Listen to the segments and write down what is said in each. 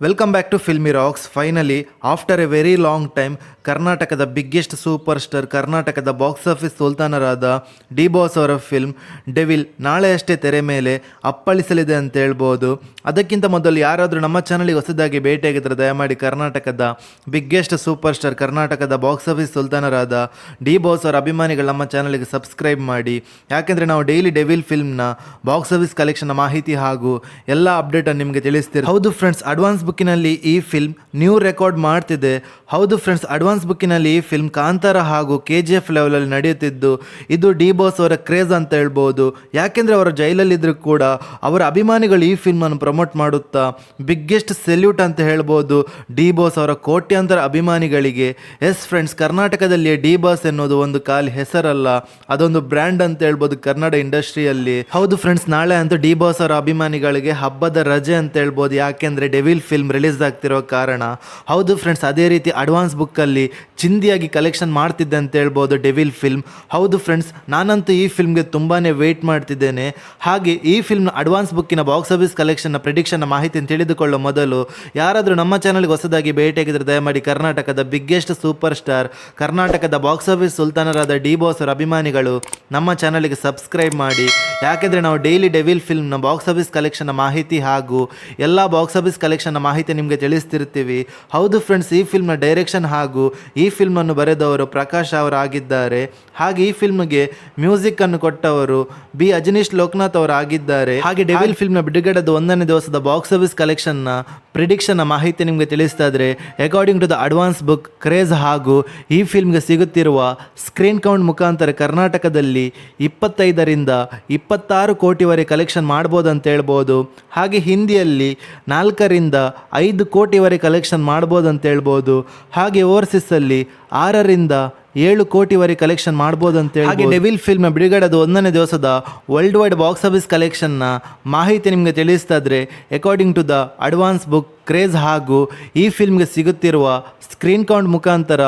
Welcome back to Filmy Rocks. Finally after a very long time ಕರ್ನಾಟಕದ biggest super star, ಕರ್ನಾಟಕದ box office ಸುಲ್ತಾನರಾದ D boss ಅವರ film Devil ನಾಳೆಯಷ್ಟೇ ತೆರೆ ಮೇಲೆ ಅಪ್ಪಳಿಸಲಿದೆ ಅಂತ ಹೇಳ್ಬೋದು. ಅದಕ್ಕಿಂತ ಮೊದಲು ಯಾರಾದರೂ ನಮ್ಮ ಚಾನಲ್ಗೆ ಹೊಸದಾಗಿ ಭೇಟಿಯಾಗಿದ್ದರೆ ದಯಮಾಡಿ ಕರ್ನಾಟಕದ ಬಿಗ್ಗೆಸ್ಟ್ ಸೂಪರ್ ಸ್ಟಾರ್, ಕರ್ನಾಟಕದ ಬಾಕ್ಸ್ ಆಫೀಸ್ ಸುಲ್ತಾನರಾದ ಡಿ ಬಾಸ್ ಅವರ ಅಭಿಮಾನಿಗಳು ನಮ್ಮ ಚಾನಲ್ಗೆ ಸಬ್ಸ್ಕ್ರೈಬ್ ಮಾಡಿ. ಯಾಕೆಂದರೆ ನಾವು ಡೈಲಿ ಡೆವಿಲ್ ಫಿಲ್ಮ್ನ ಬಾಕ್ಸ್ ಆಫೀಸ್ ಕಲೆಕ್ಷನ್ ಮಾಹಿತಿ ಹಾಗೂ ಎಲ್ಲ ಅಪ್ಡೇಟನ್ನು ನಿಮಗೆ ತಿಳಿಸ್ತೀವಿ. ಹೌದು ಫ್ರೆಂಡ್ಸ್, ಅಡ್ವಾನ್ಸ್ ಬುಕ್ಕಿನಲ್ಲಿ ಈ ಫಿಲ್ಮ್ ನ್ಯೂ ರೆಕಾರ್ಡ್ ಮಾಡ್ತಿದೆ. ಹೌದು ಫ್ರೆಂಡ್ಸ್, ಅಡ್ವಾನ್ಸ್ ಬುಕ್ಕಿನಲ್ಲಿ ಈ ಫಿಲ್ಮ್ ಕಾಂತಾರ ಹಾಗೂ KGF ಲೆವೆಲಲ್ಲಿ ನಡೆಯುತ್ತಿದ್ದು ಇದು ಡಿ ಬಾಸ್ ಅವರ ಕ್ರೇಜ್ ಅಂತ ಹೇಳ್ಬೋದು. ಯಾಕೆಂದರೆ ಅವರು ಜೈಲಲ್ಲಿದ್ದರೂ ಕೂಡ ಅವರ ಅಭಿಮಾನಿಗಳು ಈ ಫಿಲ್ಮನ್ನು ಪ್ರಮೋಟ್ ಮಾಡುತ್ತಾ ಬಿಗ್ಗೆಸ್ಟ್ ಸೆಲ್ಯೂಟ್ ಅಂತ ಹೇಳ್ಬೋದು ಡಿ ಬಾಸ್ ಅವರ ಕೋಟ್ಯಾಂತರ ಅಭಿಮಾನಿಗಳಿಗೆ. ಎಸ್ ಫ್ರೆಂಡ್ಸ್, ಕರ್ನಾಟಕದಲ್ಲಿ ಡಿ ಬಾಸ್ ಎನ್ನುವುದು ಒಂದು ಖಾಲಿ ಹೆಸರಲ್ಲ, ಅದೊಂದು ಬ್ರ್ಯಾಂಡ್ ಅಂತ ಹೇಳ್ಬೋದು ಕನ್ನಡ ಇಂಡಸ್ಟ್ರಿಯಲ್ಲಿ. ಹೌದು ಫ್ರೆಂಡ್ಸ್, ನಾಳೆ ಅಂತೂ ಡಿ ಬಾಸ್ ಅವರ ಅಭಿಮಾನಿಗಳಿಗೆ ಹಬ್ಬದ ರಜೆ ಅಂತ ಹೇಳ್ಬೋದು, ಯಾಕೆಂದರೆ ಡೆವಿಲ್ ಫಿಲ್ಮ್ ರಿಲೀಸ್ ಆಗ್ತಿರೋ ಕಾರಣ. ಹೌದು ಫ್ರೆಂಡ್ಸ್, ಅದೇ ರೀತಿ ಅಡ್ವಾನ್ಸ್ ಬುಕ್ಕಲ್ಲಿ ಚಿಂದಿಯಾಗಿ ಕಲೆಕ್ಷನ್ ಮಾಡ್ತಿದ್ದೆ ಅಂತ ಹೇಳ್ಬೋದು ಡೆವಿಲ್ ಫಿಲ್ಮ್. ಹೌದು ಫ್ರೆಂಡ್ಸ್, ನಾನಂತೂ ಈ ಫಿಲ್ಮ್ಗೆ ತುಂಬಾ ವೆಯ್ಟ್ ಮಾಡ್ತಿದ್ದೇನೆ. ಹಾಗೆ ಈ ಫಿಲ್ಮ್ನ ಅಡ್ವಾನ್ಸ್ ಬುಕ್ಕಿನ ಬಾಕ್ಸ್ ಆಫೀಸ್ ಕಲೆಕ್ಷನ್ನ ಪ್ರಿಡಿಕ್ಷನ್ನ ಮಾಹಿತಿಯನ್ನು ತಿಳಿದುಕೊಳ್ಳೋ ಮೊದಲು ಯಾರಾದರೂ ನಮ್ಮ ಚಾನಲ್ಗೆ ಹೊಸದಾಗಿ ಭೇಟಿಯಾಗಿದ್ದರೆ ದಯಮಾಡಿ ಕರ್ನಾಟಕದ ಬಿಗ್ಗೆಸ್ಟ್ ಸೂಪರ್ ಸ್ಟಾರ್, ಕರ್ನಾಟಕದ ಬಾಕ್ಸ್ ಆಫೀಸ್ ಸುಲ್ತಾನರಾದ ಡಿ ಬಾಸ್ ಅವರ ಅಭಿಮಾನಿಗಳು ನಮ್ಮ ಚಾನಲ್ಗೆ ಸಬ್ಸ್ಕ್ರೈಬ್ ಮಾಡಿ. ಯಾಕೆಂದರೆ ನಾವು ಡೈಲಿ ಡೆವಿಲ್ ಫಿಲ್ಮ್ನ ಬಾಕ್ಸ್ ಆಫೀಸ್ ಕಲೆಕ್ಷನ್ನ ಮಾಹಿತಿ ಹಾಗೂ ಎಲ್ಲ ಬಾಕ್ಸ್ ಆಫೀಸ್ ಕಲೆಕ್ಷನ್ನ ಮಾಹಿತಿ ನಿಮಗೆ ತಿಳಿಸ್ತಿರ್ತೀವಿ. ಹೌದು ಫ್ರೆಂಡ್ಸ್, ಈ ಫಿಲ್ಮ್ನ ಡೈರೆಕ್ಷನ್ ಹಾಗೂ ಈ ಫಿಲ್ಮನ್ನು ಬರೆದವರು ಪ್ರಕಾಶ್ ಅವರಾಗಿದ್ದಾರೆ. ಹಾಗೆ ಈ ಫಿಲ್ಮ್ಗೆ ಮ್ಯೂಸಿಕ್ ಅನ್ನು ಕೊಟ್ಟವರು ಬಿ ಅಜನೀಶ್ ಲೋಕನಾಥ್ ಅವರು ಆಗಿದ್ದಾರೆ. ಹಾಗೆ ಡೆವಿಲ್ ಫಿಲ್ಮ್ನ ಬಿಡುಗಡೆದ 1ನೇ ದಿವಸದ ಬಾಕ್ಸ್ ಆಫೀಸ್ ಕಲೆಕ್ಷನ್ನ ಪ್ರಿಡಿಕ್ಷನ್ನ ಮಾಹಿತಿ ನಿಮಗೆ ತಿಳಿಸ್ತಾ ಇದ್ರೆ, according to the advance book craze ಹಾಗೂ ಈ ಫಿಲ್ಮ್ಗೆ ಸಿಗುತ್ತಿರುವ ಸ್ಕ್ರೀನ್ ಕೌಂಟ್ ಮುಖಾಂತರ ಕರ್ನಾಟಕದಲ್ಲಿ 25ರಿಂದ 26 ಕೋಟಿವರೆಗೆ ಕಲೆಕ್ಷನ್ ಮಾಡ್ಬೋದು ಅಂತ ಹೇಳ್ಬೋದು. ಹಾಗೆ ಹಿಂದಿಯಲ್ಲಿ 4ರಿಂದ 5 ಕೋಟಿವರೆಗೆ ಕಲೆಕ್ಷನ್ ಮಾಡ್ಬೋದು ಅಂತ ಹೇಳ್ಬೋದು. ಹಾಗೆ ಓವರ್ಸೀಸಲ್ಲಿ 6ರಿಂದ 7 ಕೋಟಿವರೆಗೆ ಕಲೆಕ್ಷನ್ ಮಾಡ್ಬೋದು ಅಂತೇಳಿ. ಹಾಗೆ ಡೆವಿಲ್ ಫಿಲ್ಮ್ ಬಿಡುಗಡೆದ 1ನೇ ದಿವಸದ ವರ್ಲ್ಡ್ ವೈಡ್ ಬಾಕ್ಸ್ ಆಫೀಸ್ ಕಲೆಕ್ಷನ್ನ ಮಾಹಿತಿ ನಿಮಗೆ ತಿಳಿಸ್ತಾ ಇದ್ರೆ, according to the advance book craze ಹಾಗೂ ಈ ಫಿಲ್ಮ್ಗೆ ಸಿಗುತ್ತಿರುವ ಸ್ಕ್ರೀನ್ ಕೌಂಟ್ ಮುಖಾಂತರ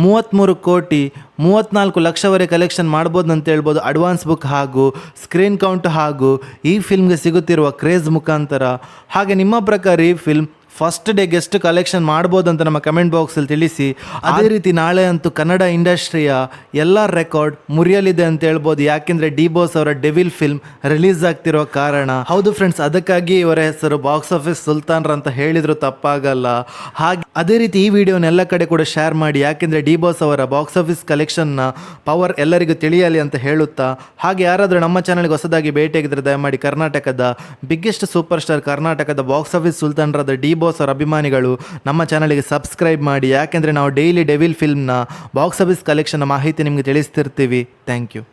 33 ಕೋಟಿ 34 ಲಕ್ಷವರೆಗೆ ಕಲೆಕ್ಷನ್ ಮಾಡ್ಬೋದು ಅಂತ ಹೇಳ್ಬೋದು ಅಡ್ವಾನ್ಸ್ ಬುಕ್ ಹಾಗೂ ಸ್ಕ್ರೀನ್ ಕೌಂಟ್ ಹಾಗೂ ಈ ಫಿಲ್ಮ್ಗೆ ಸಿಗುತ್ತಿರುವ ಕ್ರೇಜ್ ಮುಖಾಂತರ. ಹಾಗೆ ನಿಮ್ಮ ಪ್ರಕಾರ ಈ ಫಿಲ್ಮ್ ಫಸ್ಟ್ ಡೇಗೆ ಎಷ್ಟು ಕಲೆಕ್ಷನ್ ಮಾಡ್ಬೋದು ಅಂತ ನಮ್ಮ ಕಮೆಂಟ್ ಬಾಕ್ಸಲ್ಲಿ ತಿಳಿಸಿ. ಅದೇ ರೀತಿ ನಾಳೆ ಅಂತೂ ಕನ್ನಡ ಇಂಡಸ್ಟ್ರಿಯ ಎಲ್ಲ ರೆಕಾರ್ಡ್ ಮುರಿಯಲಿದೆ ಅಂತ ಹೇಳ್ಬೋದು, ಯಾಕೆಂದರೆ ಡಿ ಬಾಸ್ ಅವರ ಡೆವಿಲ್ ಫಿಲ್ಮ್ ರಿಲೀಸ್ ಆಗ್ತಿರೋ ಕಾರಣ. ಹೌದು ಫ್ರೆಂಡ್ಸ್, ಅದಕ್ಕಾಗಿ ಇವರ ಹೆಸರು ಬಾಕ್ಸ್ ಆಫೀಸ್ ಸುಲ್ತಾನ್ರ ಅಂತ ಹೇಳಿದ್ರು ತಪ್ಪಾಗಲ್ಲ. ಹಾಗೆ ಅದೇ ರೀತಿ ಈ ವಿಡಿಯೋನ ಎಲ್ಲ ಕಡೆ ಕೂಡ ಶೇರ್ ಮಾಡಿ, ಯಾಕೆಂದರೆ ಡಿ ಬಾಸ್ ಅವರ ಬಾಕ್ಸ್ ಆಫೀಸ್ ಕಲೆಕ್ಷನ್ನ ಪವರ್ ಎಲ್ಲರಿಗೂ ತಿಳಿಯಲಿ ಅಂತ ಹೇಳುತ್ತಾ. ಹಾಗೆ ಯಾರಾದರೂ ನಮ್ಮ ಚಾನಲ್ಗೆ ಹೊಸದಾಗಿ ಭೇಟಿಯಾಗಿದ್ದರೆ ದಯಮಾಡಿ ಕರ್ನಾಟಕದ ಬಿಗ್ಗೆಸ್ಟ್ ಸೂಪರ್ ಸ್ಟಾರ್, ಕರ್ನಾಟಕದ ಬಾಕ್ಸ್ ಆಫೀಸ್ ಸುಲ್ತಾನ್ರಾದ ಡಿ ಬಾಸ್ ಅವರ ಅಭಿಮಾನಿಗಳು ನಮ್ಮ ಚಾನಲ್ಗೆ ಸಬ್ಸ್ಕ್ರೈಬ್ ಮಾಡಿ. ಯಾಕೆಂದರೆ ನಾವು ಡೈಲಿ ಡೆವಿಲ್ ಫಿಲ್ಮ್ನ ಬಾಕ್ಸ್ ಆಫೀಸ್ ಕಲೆಕ್ಷನ್ ಮಾಹಿತಿ ನಿಮಗೆ ತಿಳಿಸ್ತಿರ್ತೀವಿ. Thank you.